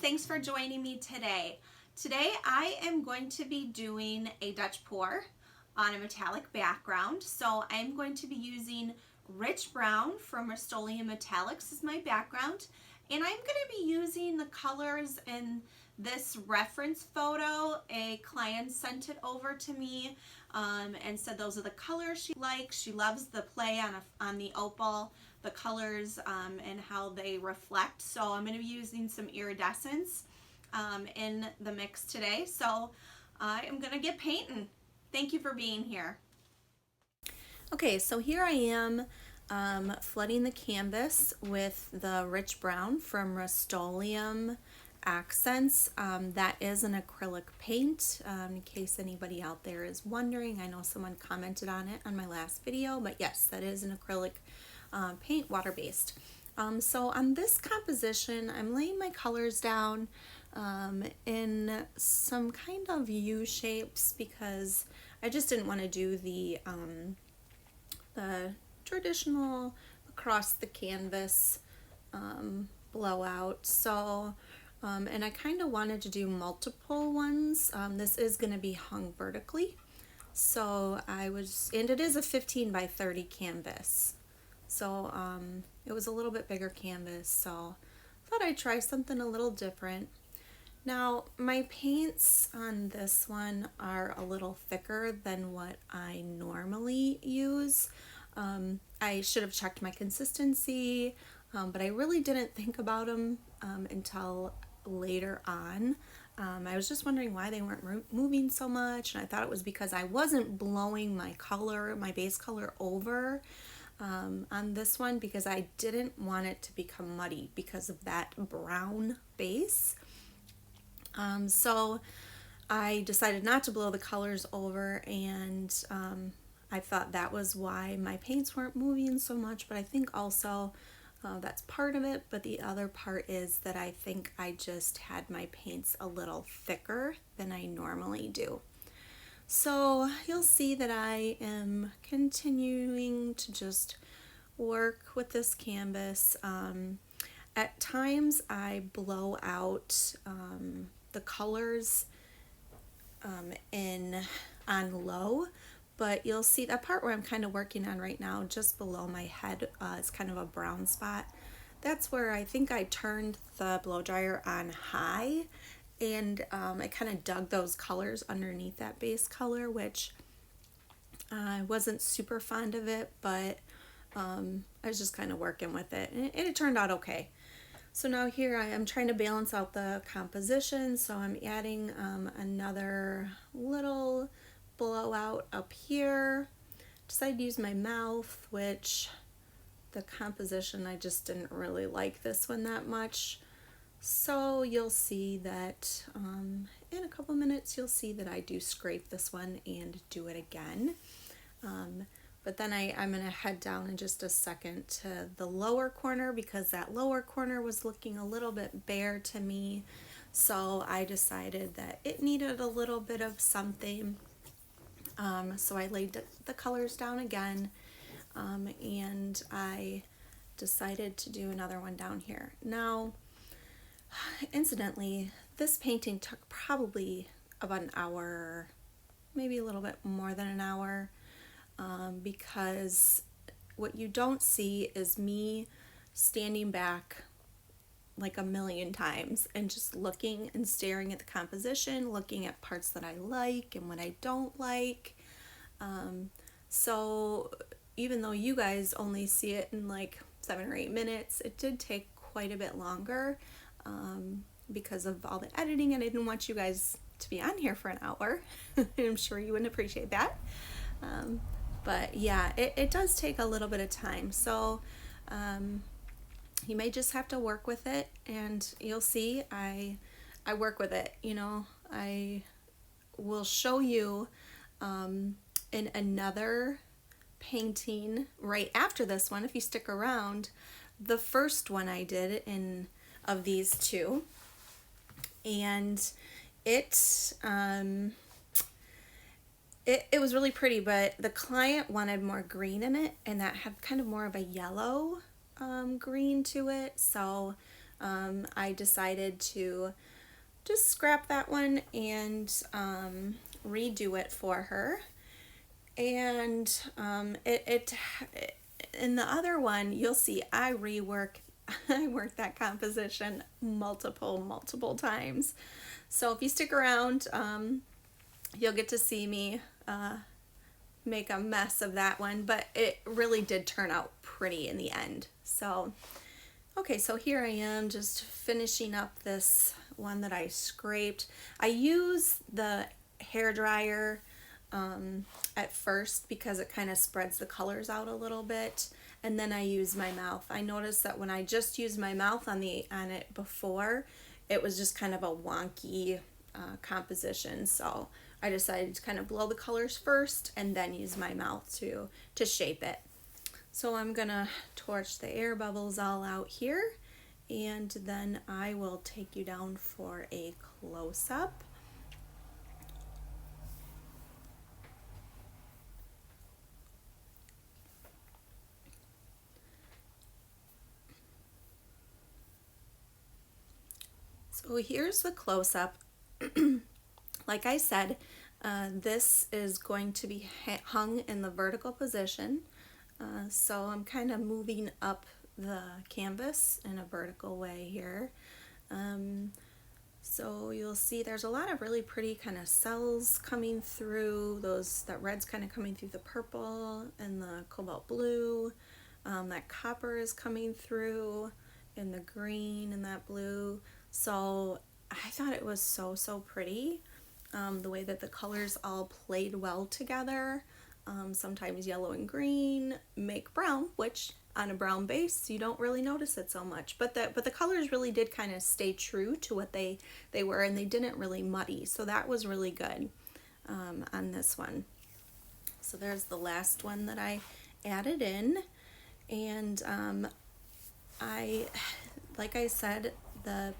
thanks for joining me today. Today I am going to be doing a Dutch pour on a metallic background. So I'm going to be using Rich Brown from Rustoleum Metallics as my background, and I'm going to be using the colors in this reference photo. A client sent it over to me and said those are the colors she likes. She loves the play on the opal, the colors and how they reflect. So I'm going to be using some iridescence in the mix today. So I am going to get painting. Thank you for being here. Okay, so here I am flooding the canvas with the Rich Brown from Rustoleum Accents. That is an acrylic paint, in case anybody out there is wondering. I know someone commented on it on my last video, but yes, that is an acrylic paint, water-based. So on this composition, I'm laying my colors down in some kind of U shapes because I just didn't want to do the traditional across the canvas blowout. So and I kind of wanted to do multiple ones. This is going to be hung vertically, so and it is a 15 by 30 canvas, so it was a little bit bigger canvas, so I thought I'd try something a little different. Now my paints on this one are a little thicker than what I normally use. I should have checked my consistency, but I really didn't think about them until later on. I was just wondering why they weren't moving so much, and I thought it was because I wasn't blowing my color, my base color over on this one, because I didn't want it to become muddy because of that brown base. So I decided not to blow the colors over, and I thought that was why my paints weren't moving so much, but I think also that's part of it, but the other part is that I think I just had my paints a little thicker than I normally do. So you'll see that I am continuing to just work with this canvas. At times I blow out the colors on low, but you'll see that part where I'm kind of working on right now, just below my head, it's kind of a brown spot. That's where I think I turned the blow dryer on high, and I kind of dug those colors underneath that base color, which I wasn't super fond of it, but I was just kind of working with it, and it turned out okay. So now here I am trying to balance out the composition, so I'm adding another little blowout up here. Decided to use my mouth, which the composition, I just didn't really like this one that much. So you'll see that in a couple minutes you'll see that I do scrape this one and do it again. But then I'm going to head down in just a second to the lower corner, because that lower corner was looking a little bit bare to me. So I decided that it needed a little bit of something. So I laid the colors down again, and I decided to do another one down here. Now, incidentally, this painting took probably about an hour, maybe a little bit more than an hour, because what you don't see is me standing back like a million times and just looking and staring at the composition, looking at parts that I like and what I don't like. So even though you guys only see it in like 7 or 8 minutes, it did take quite a bit longer because of all the editing, and I didn't want you guys to be on here for an hour. I'm sure you wouldn't appreciate that. But yeah, it does take a little bit of time. So you may just have to work with it, and you'll see I work with it. You know, I will show you in another painting right after this one, if you stick around, the first one I did of these two, and it was really pretty, but the client wanted more green in it, and that had kind of more of a yellow green to it. So I decided to just scrap that one and redo it for her. And in the other one, you'll see I I worked that composition multiple times. So if you stick around, you'll get to see me make a mess of that one, but it really did turn out pretty in the end. So, okay, so here I am just finishing up this one that I scraped. I use the hair dryer at first because it kind of spreads the colors out a little bit, and then I use my mouth. I noticed that when I just used my mouth on it before, it was just kind of a wonky composition. So I decided to kind of blow the colors first and then use my mouth to shape it. So I'm gonna torch the air bubbles all out here, and then I will take you down for a close-up. So here's the close-up. Like I said, this is going to be hung in the vertical position. So I'm kind of moving up the canvas in a vertical way here. So you'll see there's a lot of really pretty kind of cells coming through, that red's kind of coming through the purple and the cobalt blue. That copper is coming through and the green and that blue. So I thought it was so pretty. The way that the colors all played well together. Sometimes yellow and green make brown, which on a brown base you don't really notice it so much. But the colors really did kind of stay true to what they were, and they didn't really muddy. So that was really good on this one. So there's the last one that I added in, and like I said, the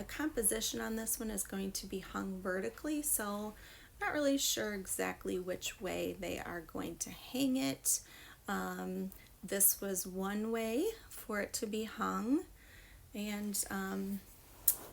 composition on this one is going to be hung vertically, so I'm not really sure exactly which way they are going to hang it. This was one way for it to be hung, and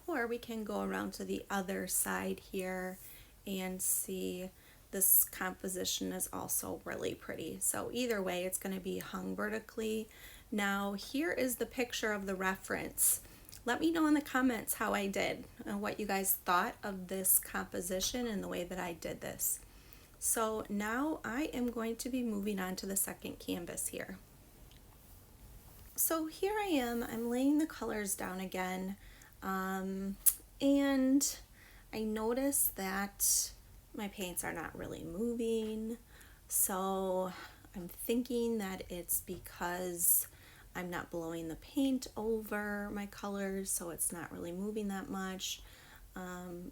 or we can go around to the other side here and see this composition is also really pretty. So either way, it's going to be hung vertically. Now here is the picture of the reference. Let me know in the comments how I did and what you guys thought of this composition and the way that I did this. So now I am going to be moving on to the second canvas here. So here I am, I'm laying the colors down again, and I notice that my paints are not really moving. So I'm thinking that it's because I'm not blowing the paint over my colors, so it's not really moving that much.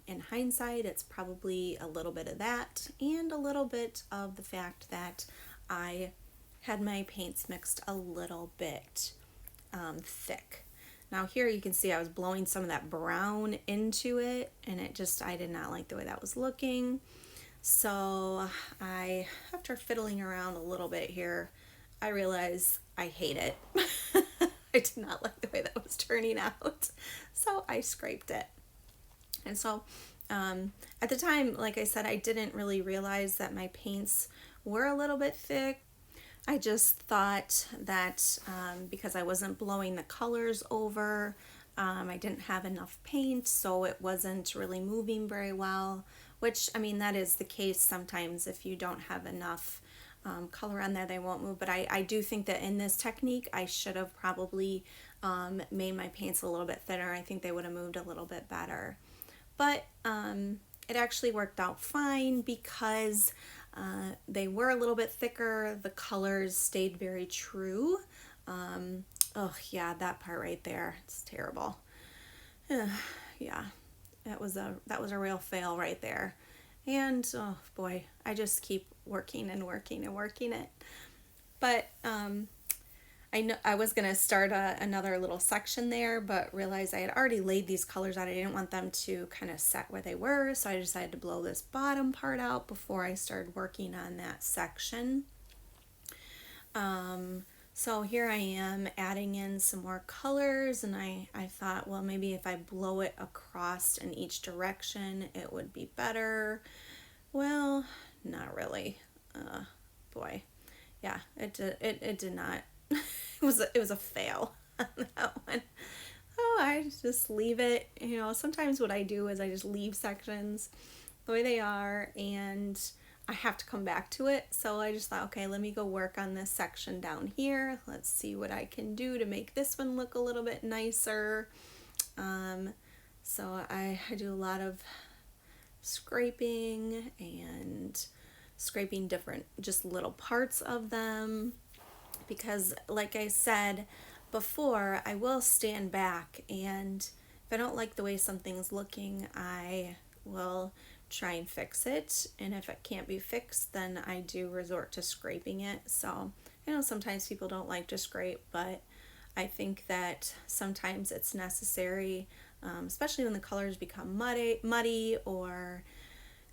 In hindsight, it's probably a little bit of that and a little bit of the fact that I had my paints mixed a little bit thick. Now here you can see I was blowing some of that brown into it, and I did not like the way that was looking. So after fiddling around a little bit here, I realized I hate it. I did not like the way that was turning out, so I scraped it. And so at the time, like I said, I didn't really realize that my paints were a little bit thick. I just thought that because I wasn't blowing the colors over, I didn't have enough paint, so it wasn't really moving very well, which, I mean, that is the case sometimes. If you don't have enough color on there, they won't move. But I do think that in this technique, I should have probably made my paints a little bit thinner. I think they would have moved a little bit better. But it actually worked out fine because they were a little bit thicker. The colors stayed very true. Oh yeah, that part right there, it's terrible. Yeah, that was a real fail right there. And oh boy, I just keep working and working and working it. But I know I was gonna start another little section there, but realized I had already laid these colors out. I didn't want them to kind of set where they were, so I decided to blow this bottom part out before I started working on that section. So here I am adding in some more colors, and I thought, well, maybe if I blow it across in each direction, it would be better. Well, not really. Boy, yeah, it did not. It was a fail on that one. Oh, I just leave it. You know, sometimes what I do is I just leave sections the way they are, and I have to come back to it. So I just thought, okay, let me go work on this section down here. Let's see what I can do to make this one look a little bit nicer. So I do a lot of scraping and scraping different, just little parts of them, because like I said before, I will stand back, and if I don't like the way something's looking, I will try and fix it, and if it can't be fixed, then I do resort to scraping it. So I know sometimes people don't like to scrape, but I think that sometimes it's necessary, especially when the colors become muddy, or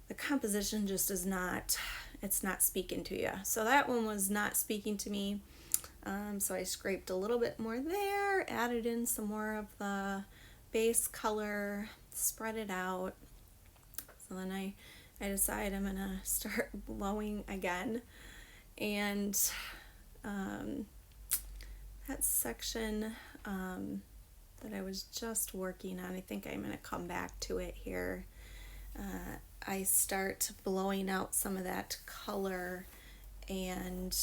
the composition just is not, it's not speaking to you. So that one was not speaking to me. So I scraped a little bit more there, added in some more of the base color, spread it out. So then I decide I'm gonna start blowing again, and that section that I was just working on, I think I'm gonna come back to it here. I start blowing out some of that color, and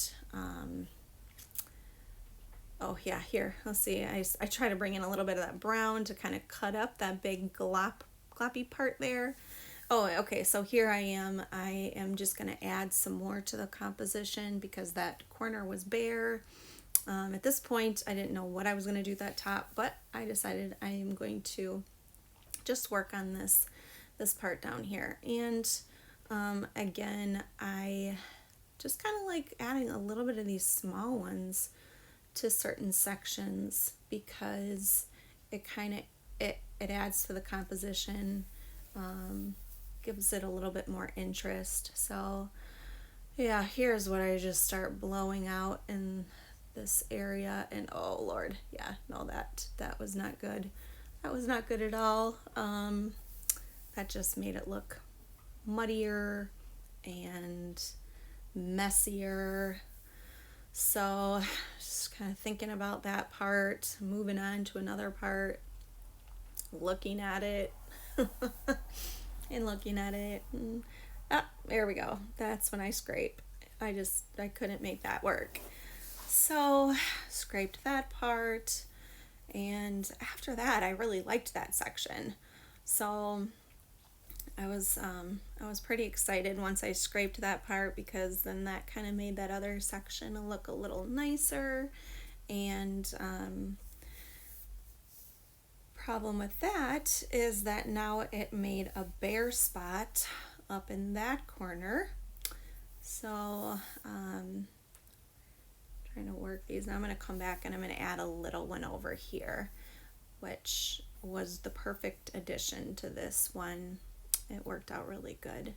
oh yeah, here, let's see, I try to bring in a little bit of that brown to kind of cut up that big gloppy part there. Oh, okay, so here I am just going to add some more to the composition because that corner was bare. At this point, I didn't know what I was going to do at that top, but I decided I am going to just work on this part down here. And again, I just kind of like adding a little bit of these small ones to certain sections because it kind of it adds to the composition, gives it a little bit more interest. So yeah, here's what I just start blowing out in this area, and oh Lord, yeah, no, that was not good. That was not good at all. That just made it look muddier and messier. So just kind of thinking about that part, moving on to another part, looking at it and looking at it, and there we go. That's when I scrape. I couldn't make that work. So scraped that part, and after that I really liked that section. So I was pretty excited once I scraped that part, because then that kind of made that other section look a little nicer. And problem with that is that now it made a bare spot up in that corner. So trying to work these. Now I'm going to come back and I'm going to add a little one over here, which was the perfect addition to this one. It worked out really good.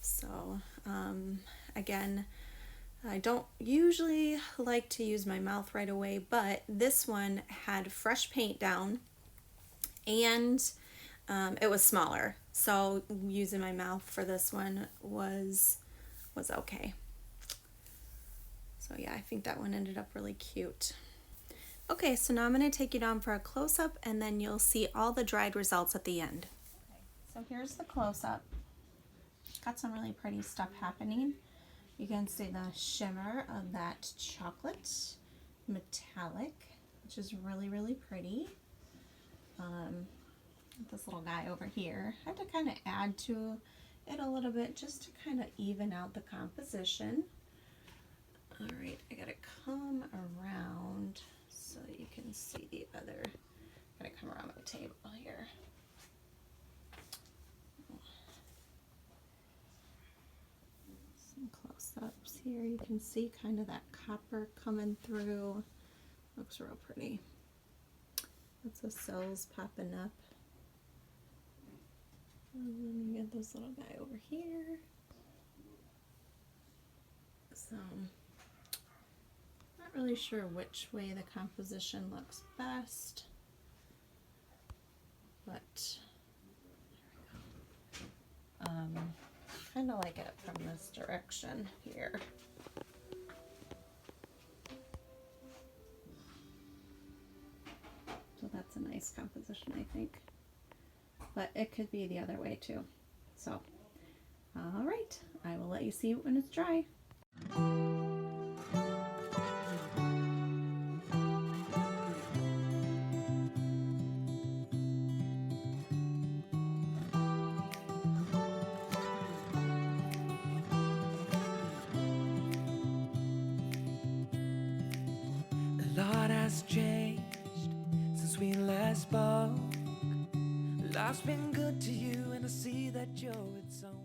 So again, I don't usually like to use my mouth right away, but this one had fresh paint down, and it was smaller, so using my mouth for this one was okay. So yeah, I think that one ended up really cute. Okay, so now I'm going to take you down for a close-up, and then you'll see all the dried results at the end. Okay, so here's the close-up. Got some really pretty stuff happening. You can see the shimmer of that chocolate metallic, which is really, really pretty. This little guy over here, I have to kind of add to it a little bit just to kind of even out the composition. All right, I gotta come around so you can see the other. Gotta come around my table here. Some close-ups here. You can see kind of that copper coming through. Looks real pretty. Lots of cells popping up. And then we got this little guy over here. So not really sure which way the composition looks best, but kind of like it from this direction here. So that's a nice composition, I think. But it could be the other way too. So, all right, I will let you see it when it's dry. A lot has changed since we last spoke. Life's been good to you, and I see that you're with someone.